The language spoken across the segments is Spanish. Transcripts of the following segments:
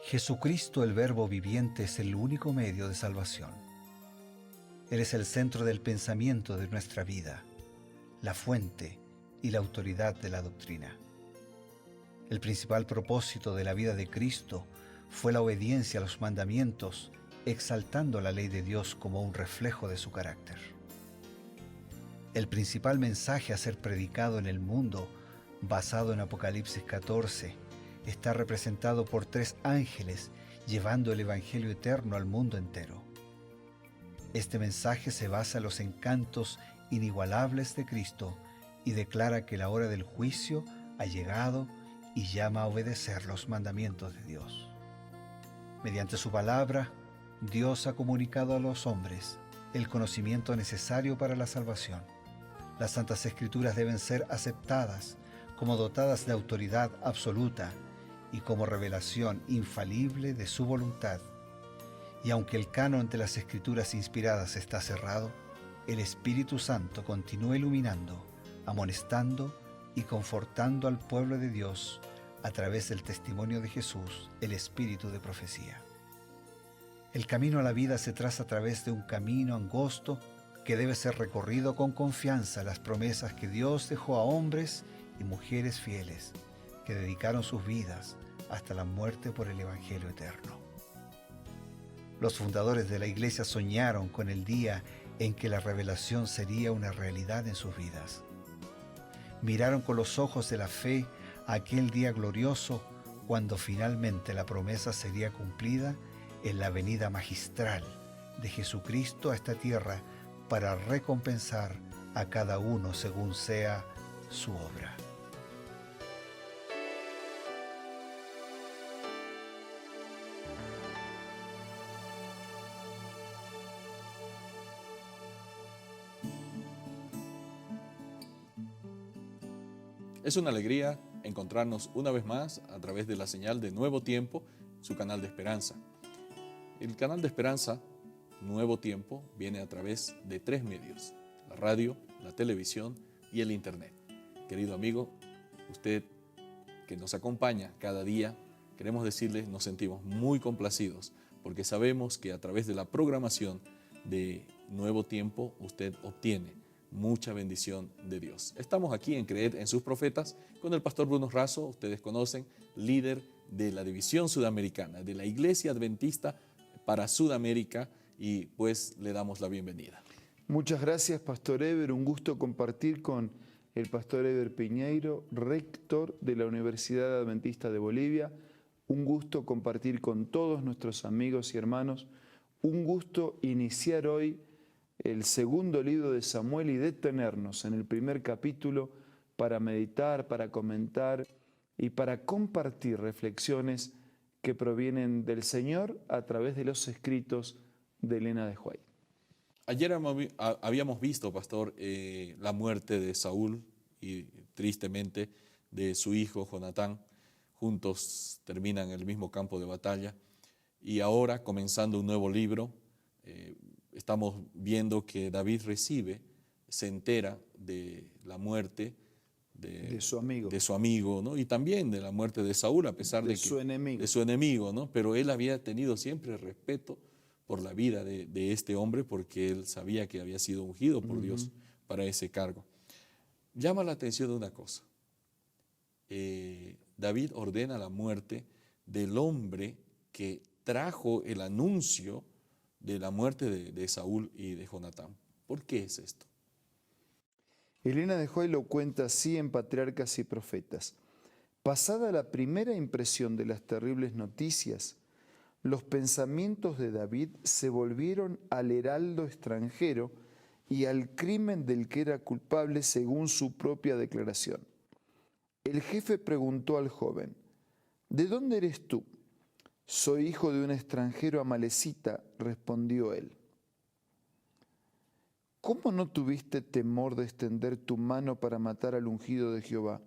Jesucristo, el Verbo viviente, es el único medio de salvación. Él es el centro del pensamiento de nuestra vida, la fuente y la autoridad de la doctrina. El principal propósito de la vida de Cristo fue la obediencia a los mandamientos, exaltando la ley de Dios como un reflejo de su carácter. El principal mensaje a ser predicado en el mundo, basado en Apocalipsis 14, está representado por 3 ángeles llevando el Evangelio eterno al mundo entero. Este mensaje se basa en los encantos inigualables de Cristo y declara que la hora del juicio ha llegado y llama a obedecer los mandamientos de Dios. Mediante su palabra, Dios ha comunicado a los hombres el conocimiento necesario para la salvación. Las Santas Escrituras deben ser aceptadas como dotadas de autoridad absoluta y como revelación infalible de su voluntad. Y aunque el canon de las Escrituras inspiradas está cerrado, el Espíritu Santo continúa iluminando, amonestando y confortando al pueblo de Dios a través del testimonio de Jesús, el Espíritu de profecía. El camino a la vida se traza a través de un camino angosto que debe ser recorrido con confianza en las promesas que Dios dejó a hombres y mujeres fieles que dedicaron sus vidas hasta la muerte por el Evangelio eterno. Los fundadores de la Iglesia soñaron con el día en que la revelación sería una realidad en sus vidas. Miraron con los ojos de la fe a aquel día glorioso cuando finalmente la promesa sería cumplida en la venida magistral de Jesucristo a esta tierra para recompensar a cada uno según sea su obra. Es una alegría encontrarnos una vez más a través de la señal de Nuevo Tiempo, su canal de esperanza. El canal de esperanza, Nuevo Tiempo, viene a través de 3 medios: la radio, la televisión y el internet. Querido amigo, usted que nos acompaña cada día, queremos decirle, nos sentimos muy complacidos porque sabemos que a través de la programación de Nuevo Tiempo usted obtiene mucha bendición de Dios. Estamos aquí en Creed en sus Profetas con el pastor Bruno Razo, ustedes conocen, líder de la división sudamericana de la Iglesia Adventista para Sudamérica, y pues le damos la bienvenida. Muchas gracias, Pastor Eber. Un gusto compartir con el Pastor Eber Piñeiro, rector de la Universidad Adventista de Bolivia. Un gusto compartir con todos nuestros amigos y hermanos. Un gusto iniciar hoy el segundo libro de Samuel y detenernos en el primer capítulo para meditar, para comentar y para compartir reflexiones que provienen del Señor a través de los escritos de Elena de White. Ayer habíamos visto, pastor, la muerte de Saúl y tristemente de su hijo Jonatán. Juntos terminan el mismo campo de batalla y ahora, comenzando un nuevo libro, estamos viendo que David se entera de la muerte de su amigo, ¿no? Y también de la muerte de Saúl, a pesar de su enemigo, ¿no? Pero él había tenido siempre respeto por la vida de este hombre, porque él sabía que había sido ungido por Dios para ese cargo. Llama la atención de una cosa. David ordena la muerte del hombre que trajo el anuncio de la muerte de Saúl y de Jonatán. ¿Por qué es esto? Elena de White lo cuenta así en Patriarcas y Profetas. Pasada la primera impresión de las terribles noticias, los pensamientos de David se volvieron al heraldo extranjero y al crimen del que era culpable según su propia declaración. El jefe preguntó al joven: ¿de dónde eres tú? Soy hijo de un extranjero amalecita, respondió él. ¿Cómo no tuviste temor de extender tu mano para matar al ungido de Jehová?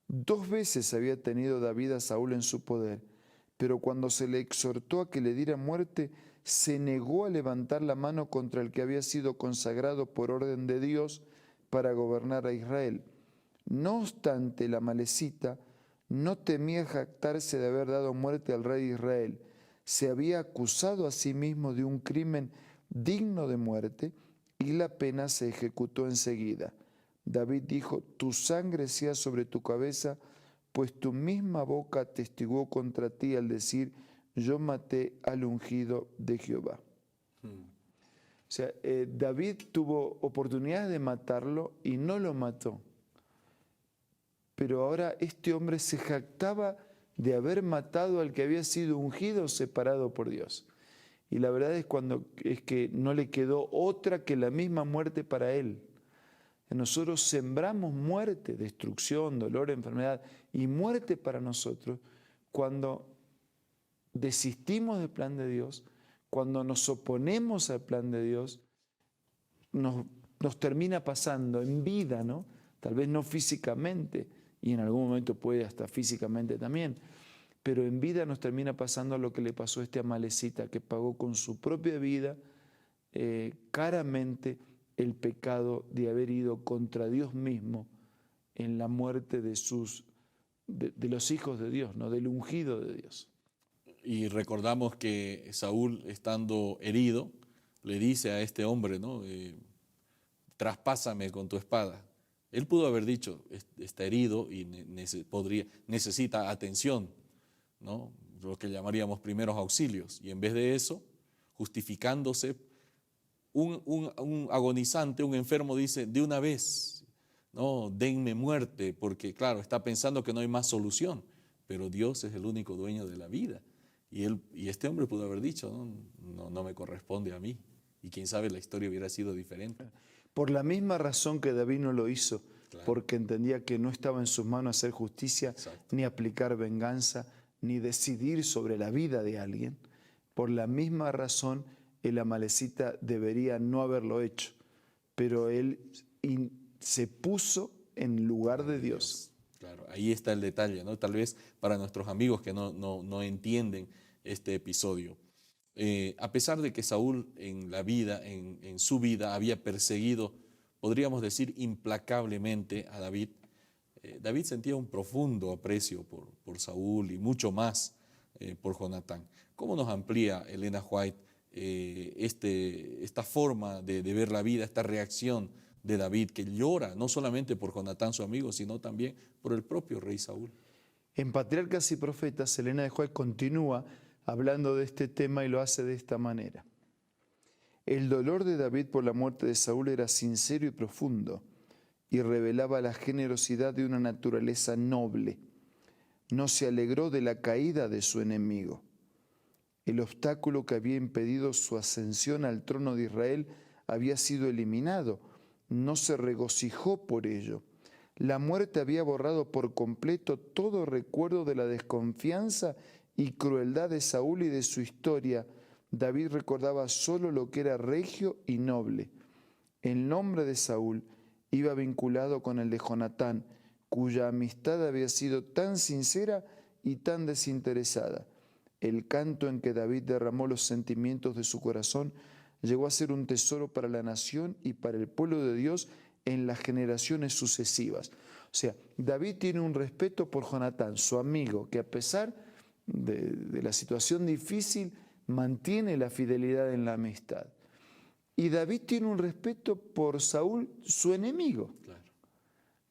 2 veces había tenido David a Saúl en su poder, pero cuando se le exhortó a que le diera muerte, se negó a levantar la mano contra el que había sido consagrado por orden de Dios para gobernar a Israel. No obstante, el amalecita no temía jactarse de haber dado muerte al rey de Israel. Se había acusado a sí mismo de un crimen digno de muerte y la pena se ejecutó enseguida. David dijo: tu sangre sea sobre tu cabeza, pues tu misma boca atestiguó contra ti al decir: yo maté al ungido de Jehová. O sea, David tuvo oportunidad de matarlo y no lo mató. Pero ahora este hombre se jactaba de haber matado al que había sido ungido, separado por Dios. Y la verdad es que no le quedó otra que la misma muerte para él. Nosotros sembramos muerte, destrucción, dolor, enfermedad y muerte para nosotros cuando desistimos del plan de Dios, cuando nos oponemos al plan de Dios, nos termina pasando en vida, ¿no? Tal vez no físicamente, y en algún momento puede hasta físicamente también, pero en vida nos termina pasando lo que le pasó a este amalecita, que pagó con su propia vida caramente el pecado de haber ido contra Dios mismo en la muerte de los hijos de Dios, ¿no? Del ungido de Dios. Y recordamos que Saúl, estando herido, le dice a este hombre, ¿no? Traspásame con tu espada. Él pudo haber dicho: está herido y necesita atención, ¿no? Lo que llamaríamos primeros auxilios. Y en vez de eso, justificándose, un agonizante, un enfermo dice: de una vez, no, denme muerte, porque claro, está pensando que no hay más solución, pero Dios es el único dueño de la vida. Y este hombre pudo haber dicho: no me corresponde a mí. Y quién sabe, la historia hubiera sido diferente. Por la misma razón que David no lo hizo, Claro. Porque entendía que no estaba en sus manos hacer justicia, Exacto. ni aplicar venganza, ni decidir sobre la vida de alguien. Por la misma razón, el amalecita debería no haberlo hecho, pero él se puso en lugar de Dios. Claro, ahí está el detalle, ¿no? Tal vez para nuestros amigos que no entienden este episodio. A pesar de que Saúl en su vida había perseguido, podríamos decir, implacablemente a David, David sentía un profundo aprecio por Saúl y mucho más por Jonatán. ¿Cómo nos amplía Elena White esta forma de ver la vida, esta reacción de David, que llora no solamente por Jonatán, su amigo, sino también por el propio rey Saúl? En Patriarcas y Profetas, Elena de White continúa hablando de este tema y lo hace de esta manera. El dolor de David por la muerte de Saúl era sincero y profundo y revelaba la generosidad de una naturaleza noble. No se alegró de la caída de su enemigo. El obstáculo que había impedido su ascensión al trono de Israel había sido eliminado. No se regocijó por ello. La muerte había borrado por completo todo recuerdo de la desconfianza y crueldad de Saúl y de su historia. David recordaba solo lo que era regio y noble. El nombre de Saúl iba vinculado con el de Jonatán, cuya amistad había sido tan sincera y tan desinteresada. El canto en que David derramó los sentimientos de su corazón llegó a ser un tesoro para la nación y para el pueblo de Dios en las generaciones sucesivas. O sea, David tiene un respeto por Jonatán, su amigo, que a pesar de la situación difícil, mantiene la fidelidad en la amistad. Y David tiene un respeto por Saúl, su enemigo. Claro.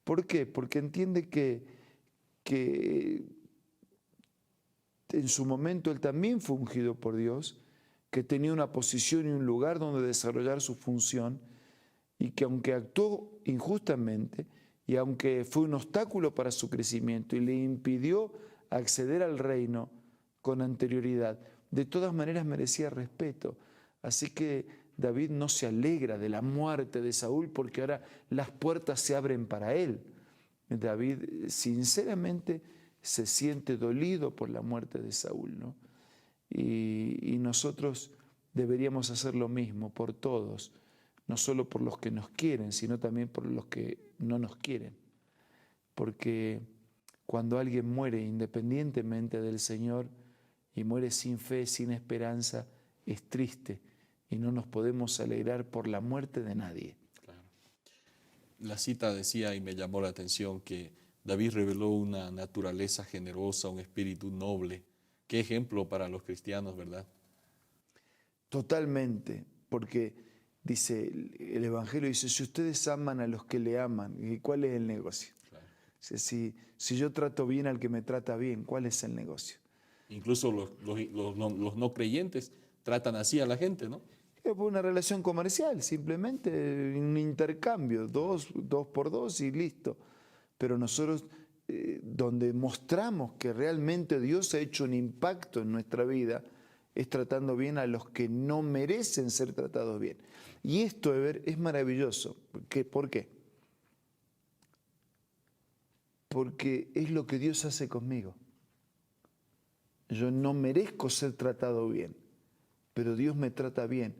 ¿Por qué? Porque entiende que en su momento él también fue ungido por Dios, que tenía una posición y un lugar donde desarrollar su función, y que aunque actuó injustamente, y aunque fue un obstáculo para su crecimiento y le impidió acceder al reino con anterioridad, de todas maneras merecía respeto. Así que David no se alegra de la muerte de Saúl porque ahora las puertas se abren para él. David sinceramente se siente dolido por la muerte de Saúl, ¿no? Y nosotros deberíamos hacer lo mismo por todos, no solo por los que nos quieren, sino también por los que no nos quieren. Porque cuando alguien muere independientemente del Señor y muere sin fe, sin esperanza, es triste y no nos podemos alegrar por la muerte de nadie. Claro. La cita decía, y me llamó la atención, que David reveló una naturaleza generosa, un espíritu noble. Qué ejemplo para los cristianos, ¿verdad? Totalmente, porque dice el Evangelio, dice, si ustedes aman a los que le aman, ¿cuál es el negocio? Claro. Dice, si yo trato bien al que me trata bien, ¿cuál es el negocio? Incluso los no creyentes tratan así a la gente, ¿no? Es una relación comercial, simplemente un intercambio, dos por dos y listo. Pero nosotros, donde mostramos que realmente Dios ha hecho un impacto en nuestra vida, es tratando bien a los que no merecen ser tratados bien. Y esto, Eber, es maravilloso. ¿Por qué? Porque es lo que Dios hace conmigo. Yo no merezco ser tratado bien, pero Dios me trata bien,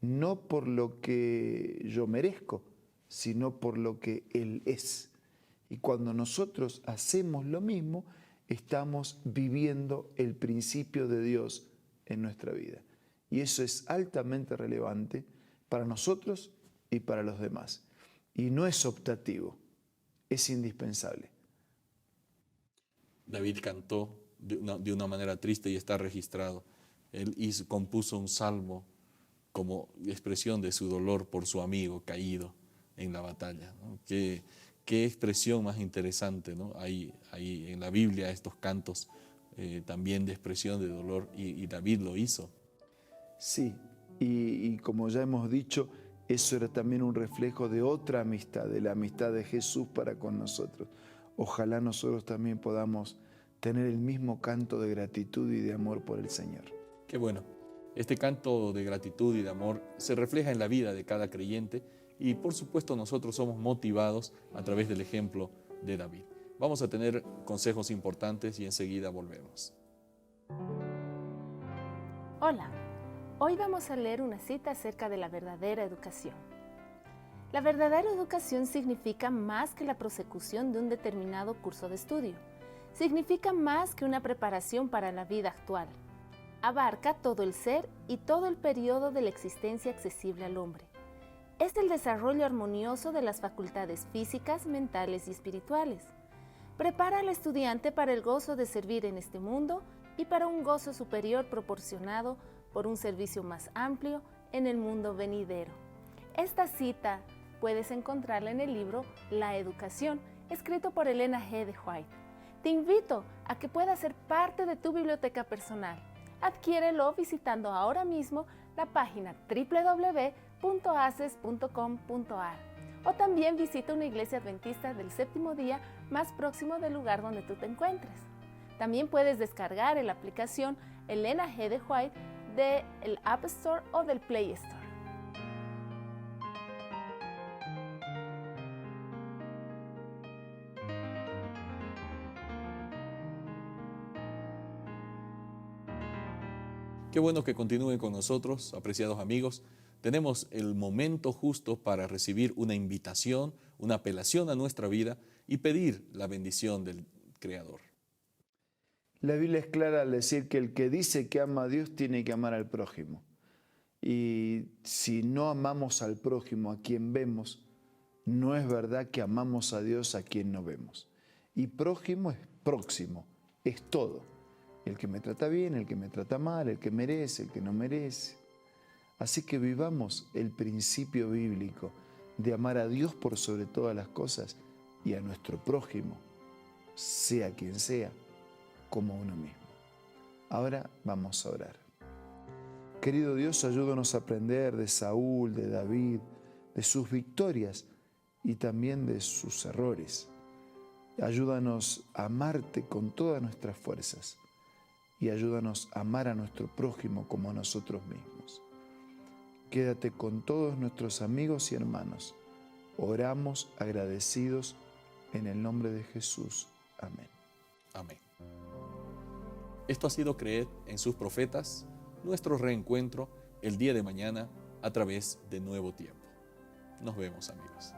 no por lo que yo merezco, sino por lo que Él es. Y cuando nosotros hacemos lo mismo, estamos viviendo el principio de Dios en nuestra vida. Y eso es altamente relevante para nosotros y para los demás. Y no es optativo, es indispensable. David cantó de una manera triste y está registrado. Él compuso un salmo como expresión de su dolor por su amigo caído en la batalla, ¿no? Qué expresión más interesante, ¿no? Hay en la Biblia estos cantos también de expresión de dolor y David lo hizo. Sí, y como ya hemos dicho, eso era también un reflejo de otra amistad, de la amistad de Jesús para con nosotros. Ojalá nosotros también podamos tener el mismo canto de gratitud y de amor por el Señor. Qué bueno. Este canto de gratitud y de amor se refleja en la vida de cada creyente y por supuesto nosotros somos motivados a través del ejemplo de David. Vamos a tener consejos importantes y enseguida volvemos. Hola, hoy vamos a leer una cita acerca de la verdadera educación. La verdadera educación significa más que la prosecución de un determinado curso de estudio. Significa más que una preparación para la vida actual. Abarca todo el ser y todo el periodo de la existencia accesible al hombre. Es el desarrollo armonioso de las facultades físicas, mentales y espirituales. Prepara al estudiante para el gozo de servir en este mundo y para un gozo superior proporcionado por un servicio más amplio en el mundo venidero. Esta cita puedes encontrarla en el libro La Educación, escrito por Elena G. de White. Te invito a que pueda ser parte de tu biblioteca personal. Adquiérelo visitando ahora mismo la página www.aces.com.ar o también visita una iglesia adventista del séptimo día más próximo del lugar donde tú te encuentres. También puedes descargar la aplicación Elena G. de White del App Store o del Play Store. Qué bueno que continúen con nosotros, apreciados amigos. Tenemos el momento justo para recibir una invitación, una apelación a nuestra vida y pedir la bendición del Creador. La Biblia es clara al decir que el que dice que ama a Dios tiene que amar al prójimo. Y si no amamos al prójimo, a quien vemos, no es verdad que amamos a Dios a quien no vemos. Y prójimo es próximo, es todo. El que me trata bien, el que me trata mal, el que merece, el que no merece. Así que vivamos el principio bíblico de amar a Dios por sobre todas las cosas y a nuestro prójimo, sea quien sea, como uno mismo. Ahora vamos a orar. Querido Dios, ayúdanos a aprender de Saúl, de David, de sus victorias y también de sus errores. Ayúdanos a amarte con todas nuestras fuerzas y ayúdanos a amar a nuestro prójimo como a nosotros mismos. Quédate con todos nuestros amigos y hermanos. Oramos agradecidos en el nombre de Jesús. Amén. Amén. Esto ha sido Creed en sus profetas, nuestro reencuentro el día de mañana a través de Nuevo Tiempo. Nos vemos, amigos.